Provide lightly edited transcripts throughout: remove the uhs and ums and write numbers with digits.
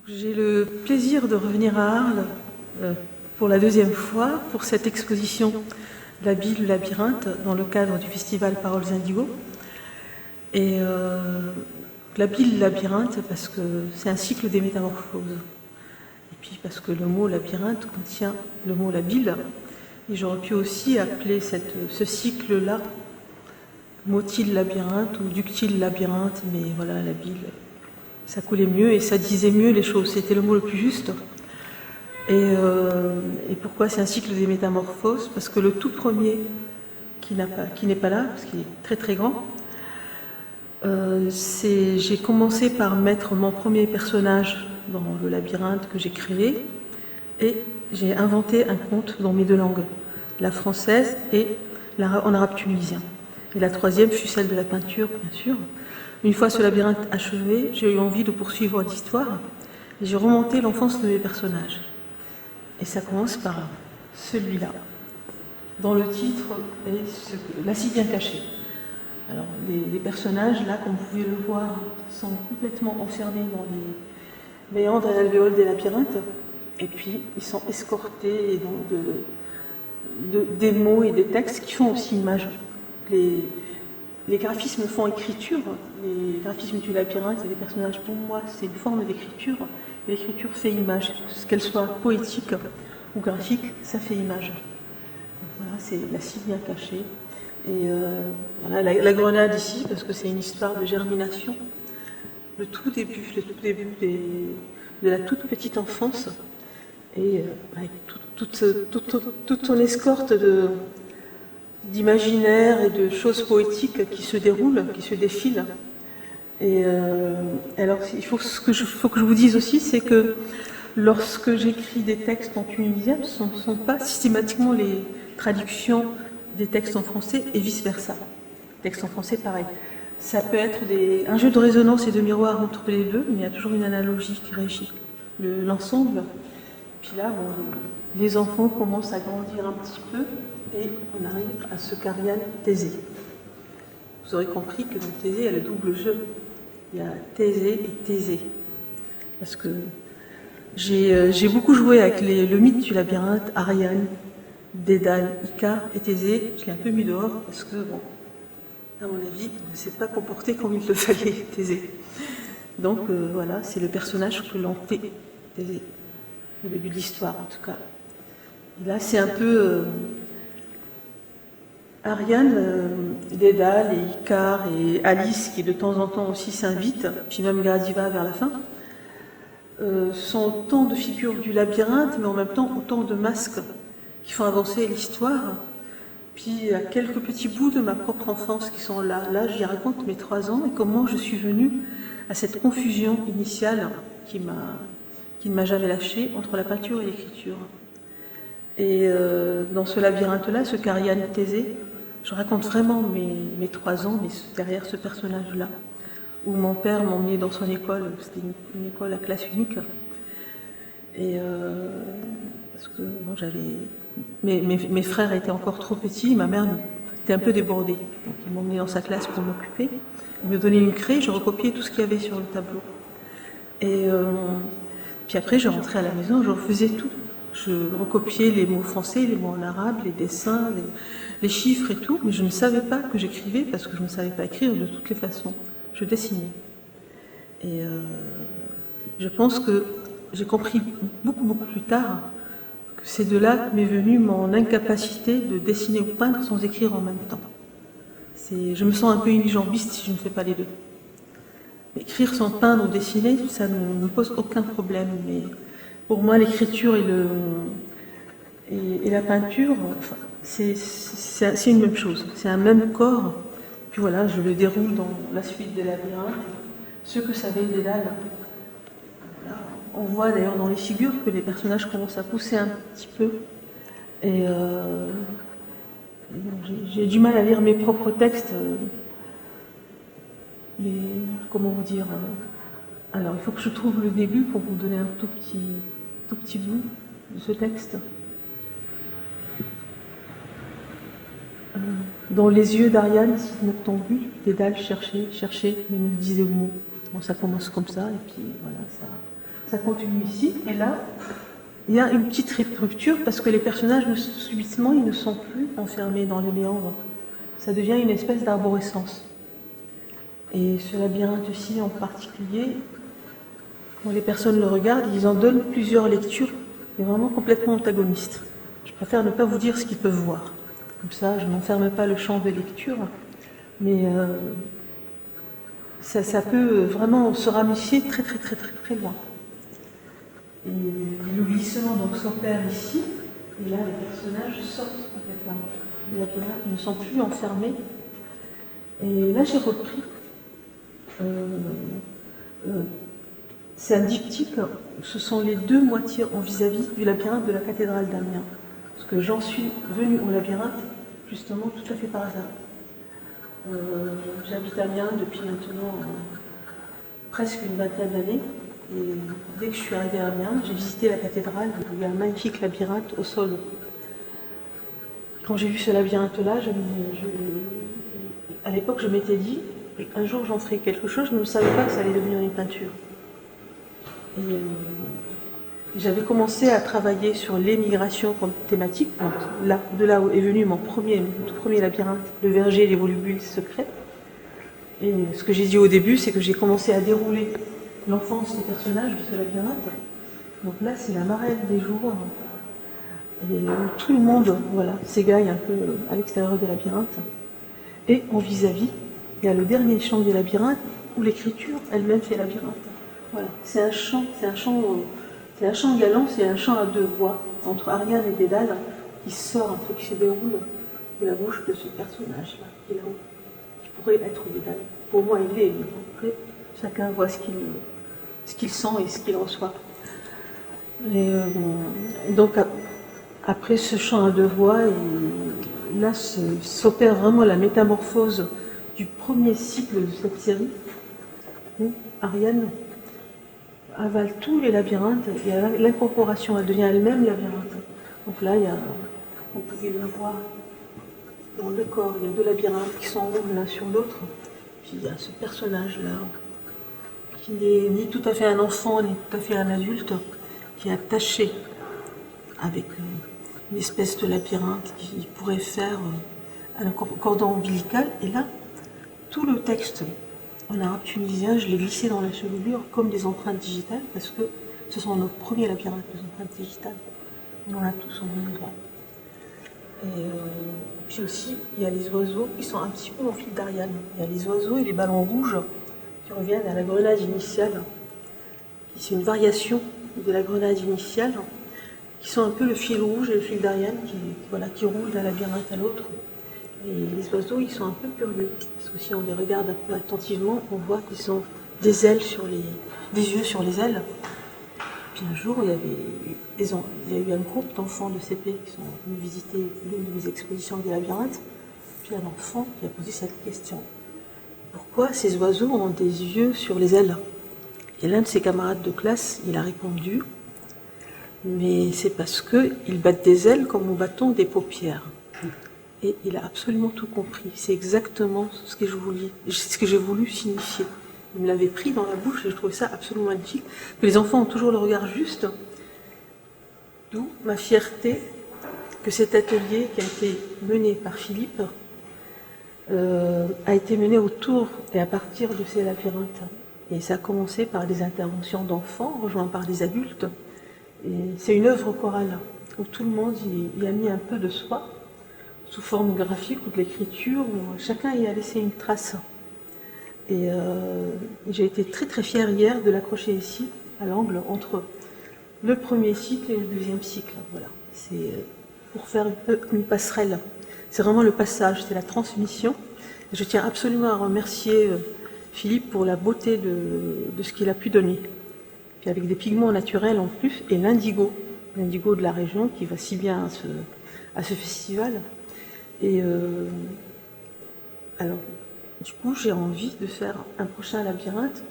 J'ai le plaisir de revenir à Arles pour la deuxième fois pour cette exposition La Bille, le labyrinthe dans le cadre du festival Paroles Indigo. Et La Bille, le labyrinthe parce que c'est un cycle des métamorphoses. Et puis parce que le mot labyrinthe contient le mot la bile. Et j'aurais pu aussi appeler ce cycle-là motile labyrinthe ou ductile labyrinthe, mais voilà, la bile, ça coulait mieux et ça disait mieux les choses, c'était le mot le plus juste. Et pourquoi c'est un cycle des métamorphoses? Parce que le tout premier, qui n'est pas là, parce qu'il est très très grand, j'ai commencé par mettre mon premier personnage dans le labyrinthe que j'ai créé et j'ai inventé un conte dans mes deux langues, la française et en arabe tunisien. Et la troisième fut celle de la peinture, bien sûr. Une fois ce labyrinthe achevé, j'ai eu envie de poursuivre l'histoire et j'ai remonté l'enfance de mes personnages. Et ça commence par celui-là, dont le titre est La si bien cachée. Alors, les personnages, là, comme vous pouvez le voir, sont complètement enfermés dans les méandres et alvéoles des labyrinthes. Et puis, ils sont escortés donc, des mots et des textes qui font aussi image. Les graphismes font écriture. Les graphismes du labyrinthe et des personnages, pour moi, c'est une forme d'écriture. L'écriture fait image. Qu'elle soit poétique ou graphique, ça fait image. Donc, voilà, c'est la si bien cachée. Et voilà, la grenade ici, parce que c'est une histoire de germination. Le tout début de la toute petite enfance. Et avec toute son escorte d'imaginaire et de choses poétiques qui se déroulent, qui se défilent. Et alors, faut que je vous dise aussi, c'est que lorsque j'écris des textes en tunisien, ce ne sont pas systématiquement les traductions des textes en français et vice-versa. Textes en français, pareil. Ça peut être un jeu de résonance et de miroir entre les deux, mais il y a toujours une analogie qui régit l'ensemble. Puis là, les enfants commencent à grandir un petit peu et on arrive à ce qu'Ariane Thésée. Vous aurez compris que dans Thésée, il y a le double jeu. Il y a Thésée et Thésée. Parce que j'ai beaucoup joué avec le mythe du labyrinthe, Ariane, Dédale, Icare et Thésée. Je l'ai un peu mis dehors parce que, bon, à mon avis, il ne s'est pas comporté comme il le fallait, Thésée. Donc voilà, c'est le personnage que l'on fait, Thésée. Au début de l'histoire, en tout cas. Et là, c'est un peu Ariane, Dédale et Icare et Alice, qui de temps en temps aussi s'invitent, puis même Gradiva vers la fin, sont autant de figures du labyrinthe, mais en même temps autant de masques qui font avancer l'histoire. Puis il y a quelques petits bouts de ma propre enfance qui sont là. Là, j'y raconte mes 3 ans et comment je suis venue à cette confusion initiale qui ne m'a jamais lâché entre la peinture et l'écriture. Et dans ce labyrinthe-là, ce qu'Ariane Thésée, je raconte vraiment mes 3 ans, mais derrière ce personnage-là, où mon père m'emmenait dans son école, c'était une école à classe unique. Et parce que bon, mes frères étaient encore trop petits, ma mère était un peu débordée. Donc il m'emmenait dans sa classe pour m'occuper. Il me donnait une craie, je recopiais tout ce qu'il y avait sur le tableau. Et puis après, je rentrais à la maison, je refaisais tout. Je recopiais les mots français, les mots en arabe, les dessins, les chiffres et tout, mais je ne savais pas que j'écrivais parce que je ne savais pas écrire de toutes les façons. Je dessinais. Et je pense que j'ai compris beaucoup, beaucoup plus tard que c'est de là m'est venue mon incapacité de dessiner ou peindre sans écrire en même temps. Je me sens un peu unijambiste si je ne fais pas les deux. Écrire sans peindre ou dessiner, ça ne me pose aucun problème. Mais pour moi, l'écriture et la peinture, enfin, c'est une même chose. C'est un même corps. Puis voilà, je le déroule dans la suite des labyrinthes. Ce que savait Dédale. Voilà. On voit d'ailleurs dans les figures que les personnages commencent à pousser un petit peu. Et j'ai du mal à lire mes propres textes. Mais comment vous dire, alors il faut que je trouve le début pour vous donner un tout petit bout de ce texte. Dans les yeux d'Ariane, noctambule, Dédale cherchait, mais ne disait le mot. Bon, ça commence comme ça, et puis voilà, ça continue ici, et là, il y a une petite rupture parce que les personnages, subitement, ils ne sont plus enfermés dans le méandre. Ça devient une espèce d'arborescence. Et ce labyrinthe-ci en particulier, quand les personnes le regardent, ils en donnent plusieurs lectures, mais vraiment complètement antagonistes. Je préfère ne pas vous dire ce qu'ils peuvent voir. Comme ça, je n'enferme pas le champ de lecture, mais ça peut vraiment se ramifier très très très très très loin. Et le glissement donc s'opère ici, et là les personnages sortent complètement du labyrinthe, ils ne sont plus enfermés. Et là j'ai repris, c'est un diptyque, ce sont les deux moitiés en vis-à-vis du labyrinthe de la cathédrale d'Amiens. Parce que j'en suis venue au labyrinthe justement tout à fait par hasard. J'habite à Amiens depuis maintenant presque une vingtaine d'années. Et dès que je suis arrivée à Amiens, j'ai visité la cathédrale où il y a un magnifique labyrinthe au sol. Quand j'ai vu ce labyrinthe-là, à l'époque, je m'étais dit, un jour j'en ferai quelque chose, je ne savais pas que ça allait devenir une peinture. Et j'avais commencé à travailler sur l'émigration comme thématique. Donc, de là où est venu mon tout premier labyrinthe, le verger et les volubiles secrets. Et ce que j'ai dit au début, c'est que j'ai commencé à dérouler l'enfance des personnages de ce labyrinthe. Donc là, c'est la marraine des jours. Et tout le monde s'égaille un peu à l'extérieur des labyrinthes. Et en vis-à-vis, il y a le dernier chant des labyrinthes où l'écriture elle-même fait labyrinthe. Voilà. C'est un chant galant, c'est un chant à deux voix entre Ariane et Dédale qui sort, un truc qui se déroule de la bouche de ce personnage-là, qui est là-haut, qui pourrait être Dédale. Pour moi, il est. Après, chacun voit ce qu'il sent et ce qu'il reçoit. Et donc, après ce chant à deux voix, là s'opère vraiment la métamorphose du premier cycle de cette série, où Ariane avale tous les labyrinthes, il y a l'incorporation, elle devient elle-même labyrinthe. Donc là, vous pouvez le voir dans le corps, il y a deux labyrinthes qui sont l'un sur l'autre, puis il y a ce personnage-là, qui n'est ni tout à fait un enfant, ni tout à fait un adulte, qui est attaché avec une espèce de labyrinthe qui pourrait faire un cordon ombilical. Et là, tout le texte en arabe tunisien, je l'ai glissé dans la chevelure comme des empreintes digitales, parce que ce sont nos premiers labyrinthes, les empreintes digitales. On en a tous en même droit. Et puis aussi, il y a les oiseaux qui sont un petit peu en fil d'Ariane. Il y a les oiseaux et les ballons rouges qui reviennent à la grenade initiale. C'est une variation de la grenade initiale, qui sont un peu le fil rouge et le fil d'Ariane qui roule d'un labyrinthe à l'autre. Et les oiseaux, ils sont un peu curieux, parce que si on les regarde un peu attentivement, on voit qu'ils ont des yeux sur les ailes. Puis un jour, il y a eu un groupe d'enfants de CP qui sont venus visiter l'une de mes expositions des labyrinthes. Puis un enfant qui a posé cette question. Pourquoi ces oiseaux ont des yeux sur les ailes? Et l'un de ses camarades de classe, il a répondu, mais c'est parce qu'ils battent des ailes comme nous battons des paupières. Et il a absolument tout compris. C'est exactement ce que j'ai voulu signifier. Il me l'avait pris dans la bouche et je trouvais ça absolument magnifique. Que les enfants ont toujours le regard juste. D'où ma fierté que cet atelier qui a été mené par Philippe a été mené autour et à partir de ces labyrinthes. Et ça a commencé par des interventions d'enfants rejoints par des adultes. Et c'est une œuvre chorale où tout le monde y a mis un peu de soi, sous forme graphique ou de l'écriture, où chacun y a laissé une trace. Et j'ai été très très fière hier de l'accrocher ici, à l'angle, entre le premier cycle et le deuxième cycle. Voilà. C'est pour faire une passerelle. C'est vraiment le passage, c'est la transmission. Et je tiens absolument à remercier Philippe pour la beauté de ce qu'il a pu donner. Puis avec des pigments naturels en plus, et l'indigo de la région qui va si bien à ce festival. Et alors, du coup, j'ai envie de faire un prochain labyrinthe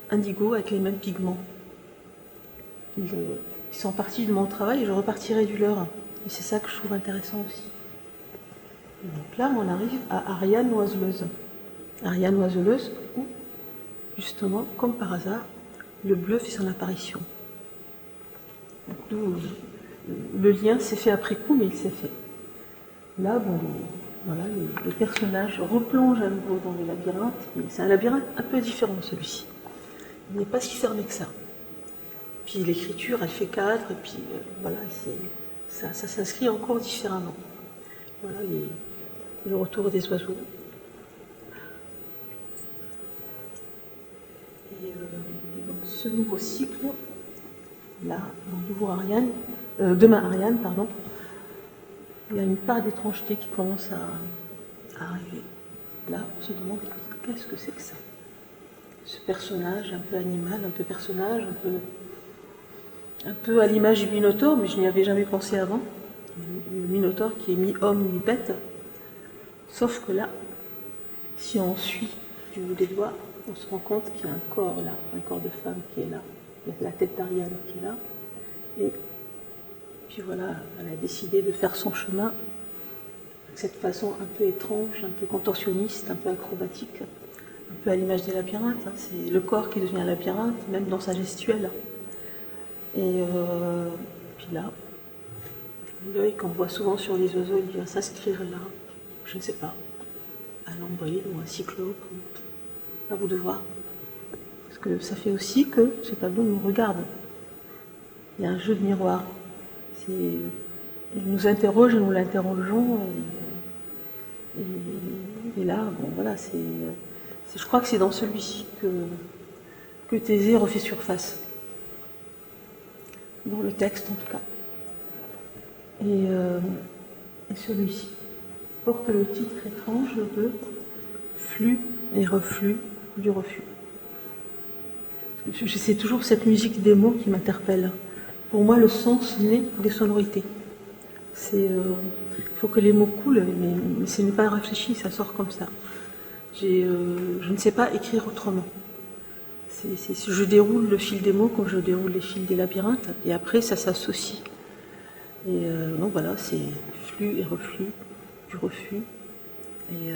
indigo avec les mêmes pigments. Ils sont partis de mon travail et je repartirai du leur. Et c'est ça que je trouve intéressant aussi. Et donc là, on arrive à Ariane oiseleuse. Ariane oiseleuse où, justement, comme par hasard, le bleu fait son apparition. D'où le lien s'est fait après coup, mais il s'est fait. Là, bon, voilà, les personnages replongent à nouveau dans le labyrinthe, mais c'est un labyrinthe un peu différent celui-ci. Il n'est pas si fermé que ça. Puis l'écriture, elle fait cadre, et puis voilà, ça s'inscrit encore différemment. Voilà le retour des oiseaux. Et dans ce nouveau cycle, là, dans le nouveau Ariane, demain Ariane, pardon, il y a une part d'étrangeté qui commence à arriver. Là, on se demande qu'est-ce que c'est que ça? Ce personnage un peu animal, un peu personnage, un peu à l'image du Minotaure, mais je n'y avais jamais pensé avant. Le Minotaure qui est mi-homme, mi-bête. Sauf que là, si on suit du bout des doigts, on se rend compte qu'il y a un corps là, un corps de femme qui est là. Il y a la tête d'Ariane qui est là. Et puis voilà, elle a décidé de faire son chemin de cette façon un peu étrange, un peu contorsionniste, un peu acrobatique, un peu à l'image des labyrinthes. Hein. C'est le corps qui devient un labyrinthe, même dans sa gestuelle. Et puis là, l'œil qu'on voit souvent sur les oiseaux, il vient s'inscrire là, je ne sais pas, un lombric ou un cyclope, à vous de voir. Parce que ça fait aussi que ce tableau nous regarde. Il y a un jeu de miroir. Il nous interroge et nous l'interrogeons. Et là, bon voilà, je crois que c'est dans celui-ci que Thésée refait surface. Dans le texte en tout cas. Et celui-ci porte le titre étrange de Flux et reflux du refus. C'est toujours cette musique des mots qui m'interpelle. Pour moi, le sens naît des sonorités. Il faut que les mots coulent, mais ce n'est pas réfléchi, ça sort comme ça. Je ne sais pas écrire autrement. Je déroule le fil des mots comme je déroule les fils des labyrinthes, et après ça s'associe. Et donc voilà, c'est flux et reflux, du refus. Et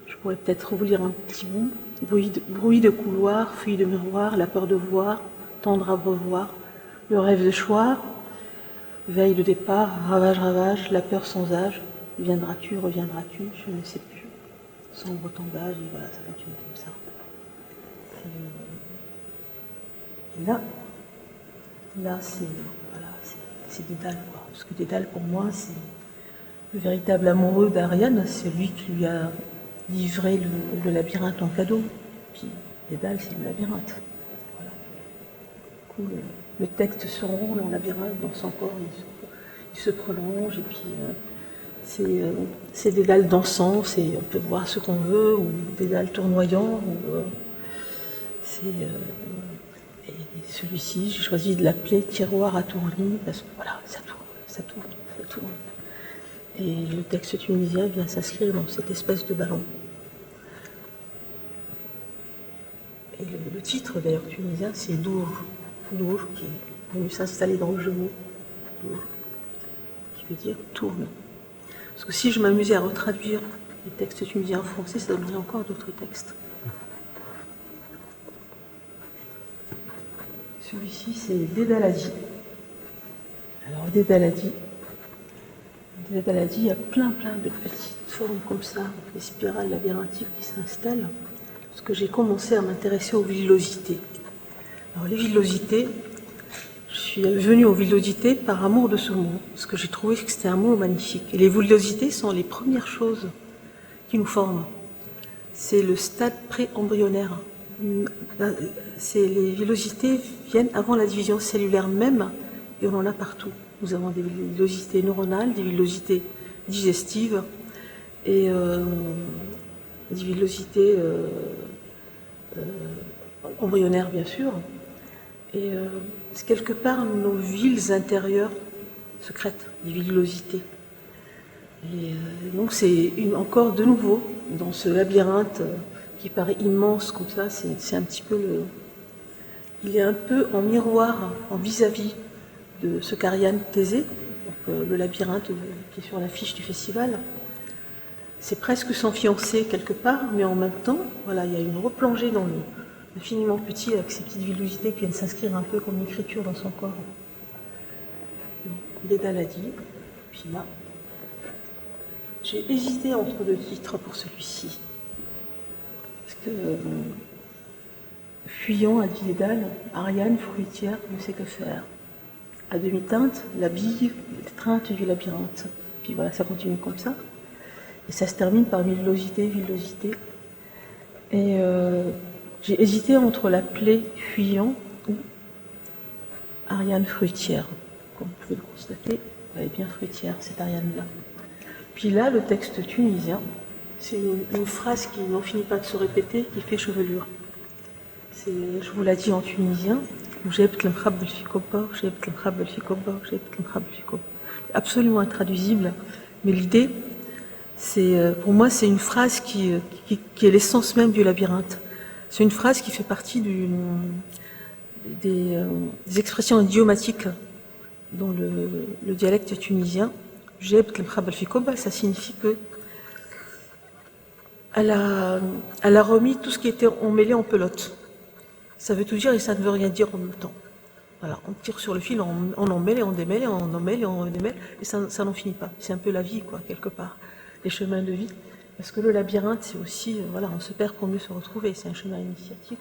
je pourrais peut-être vous lire un petit bout. Bruit de couloir, fuite de miroir, la peur de voir, tendre à revoir, le rêve de choir, veille de départ, ravage, la peur sans âge, viendras-tu, reviendras-tu, je ne sais plus. Sombre tendage, et voilà, ça continue comme ça. Et là c'est Dédale, quoi. Parce que Dédale, pour moi, c'est le véritable amoureux d'Ariane, c'est lui qui lui a livré le labyrinthe en cadeau. Puis Dédale, c'est le labyrinthe. Voilà. Du coup, le texte se roule en labyrinthe dans son corps, il se prolonge, et puis c'est Dédale dansant, on peut voir ce qu'on veut, ou Dédale tournoyant, et celui-ci, j'ai choisi de l'appeler tiroir à tournis, parce que voilà, ça tourne. Et le texte tunisien vient s'inscrire dans cette espèce de ballon. Et le titre d'ailleurs tunisien, c'est Dour, qui est venu s'installer dans le jeu mot, Dour, qui veut dire tourne. Parce que si je m'amusais à retraduire les textes tunisiens en français, ça donnerait encore d'autres textes. Celui-ci, c'est Dédaladi. Alors, Dédaladi, il y a plein de petites formes comme ça, des spirales labyrinthiques qui s'installent, parce que j'ai commencé à m'intéresser aux villosités. Alors, les villosités, je suis venue aux villosités par amour de ce mot, parce que j'ai trouvé que c'était un mot magnifique. Et les villosités sont les premières choses qui nous forment. C'est le stade pré-embryonnaire. Les villosités viennent avant la division cellulaire même, et on en a partout. Nous avons des villosités neuronales, des villosités digestives, et des villosités embryonnaires, bien sûr. Et c'est quelque part nos villes intérieures secrètes, les villosités. Et donc c'est encore de nouveau, dans ce labyrinthe qui paraît immense comme ça, c'est un petit peu il est un peu en miroir, en vis-à-vis de ce qu'Ariane Thésée, le labyrinthe qui est sur l'affiche du festival. C'est presque s'enfiancer quelque part, mais en même temps, voilà, il y a une replongée infiniment petit avec ces petites villosités qui viennent s'inscrire un peu comme une écriture dans son corps. Dédale a dit, puis là, j'ai hésité entre deux titres pour celui-ci. Parce que fuyant, a dit Dédale, Ariane, fruitière, ne sait que faire. À demi-teinte, la bille, l'étreinte du labyrinthe. Puis voilà, ça continue comme ça. Et ça se termine par villosité, villosité. Et j'ai hésité entre l'appeler fuyant ou Ariane fruitière. Comme vous pouvez le constater, elle est bien fruitière, cette Ariane-là. Puis là, le texte tunisien, c'est une phrase qui n'en finit pas de se répéter, qui fait chevelure. Je vous l'ai dit en tunisien, absolument intraduisible, mais l'idée, pour moi, c'est une phrase qui est l'essence même du labyrinthe. C'est une phrase qui fait partie des expressions idiomatiques dans le dialecte tunisien. Ça signifie que elle a remis tout ce qui était emmêlé en pelote. Ça veut tout dire et ça ne veut rien dire en même temps. Voilà, on tire sur le fil, on emmêle et on démêle, on emmêle et on démêle, et ça n'en finit pas. C'est un peu la vie, quoi, quelque part, les chemins de vie. Parce que le labyrinthe, c'est aussi, voilà, on se perd pour mieux se retrouver, c'est un chemin initiatique.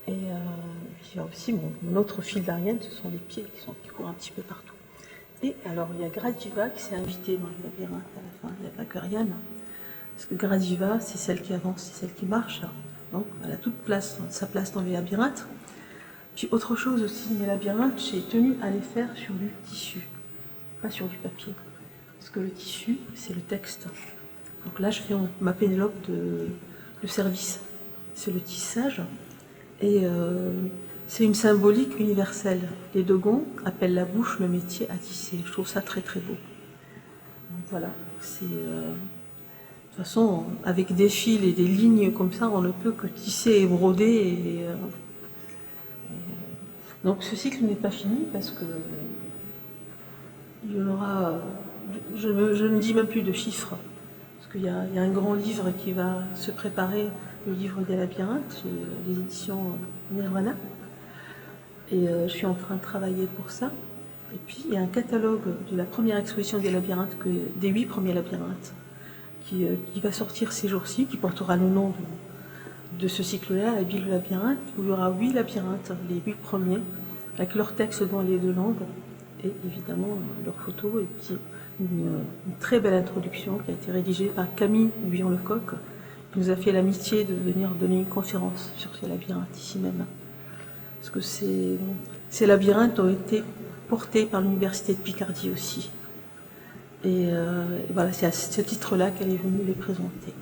Et il y a aussi mon autre fil d'Ariane, ce sont les pieds qui courent un petit peu partout. Et alors, il y a Gradiva qui s'est invitée dans le labyrinthe à la fin, il n'y a pas que Ariane. Parce que Gradiva, c'est celle qui avance, c'est celle qui marche. Donc, elle a toute sa place dans les labyrinthes. Puis autre chose aussi, les labyrinthes, j'ai tenu à les faire sur du tissu, pas sur du papier. Parce que le tissu, c'est le texte. Donc là, je fais ma Pénélope de service. C'est le tissage. Et c'est une symbolique universelle. Les Dogons appellent la bouche le métier à tisser. Je trouve ça très très beau. Donc voilà, c'est... de toute façon, avec des fils et des lignes comme ça, on ne peut que tisser et broder. Donc ce cycle n'est pas fini parce que il y aura... Je ne dis même plus de chiffres. Parce qu'il y a un grand livre qui va se préparer, le livre des labyrinthes, chez les éditions Nirvana. Et je suis en train de travailler pour ça. Et puis il y a un catalogue de la première exposition des labyrinthes, des 8 premiers labyrinthes, qui va sortir ces jours-ci, qui portera le nom de ce cycle-là, la ville de labyrinthe, où il y aura 8 labyrinthes, les 8 premiers, avec leur texte dans les 2 langues, et évidemment leurs photos, et puis une très belle introduction qui a été rédigée par Camille Guyon-Lecoq, qui nous a fait l'amitié de venir donner une conférence sur ces labyrinthes ici même. Parce que ces labyrinthes ont été portés par l'Université de Picardie aussi. Et voilà, c'est à ce titre-là qu'elle est venue les présenter.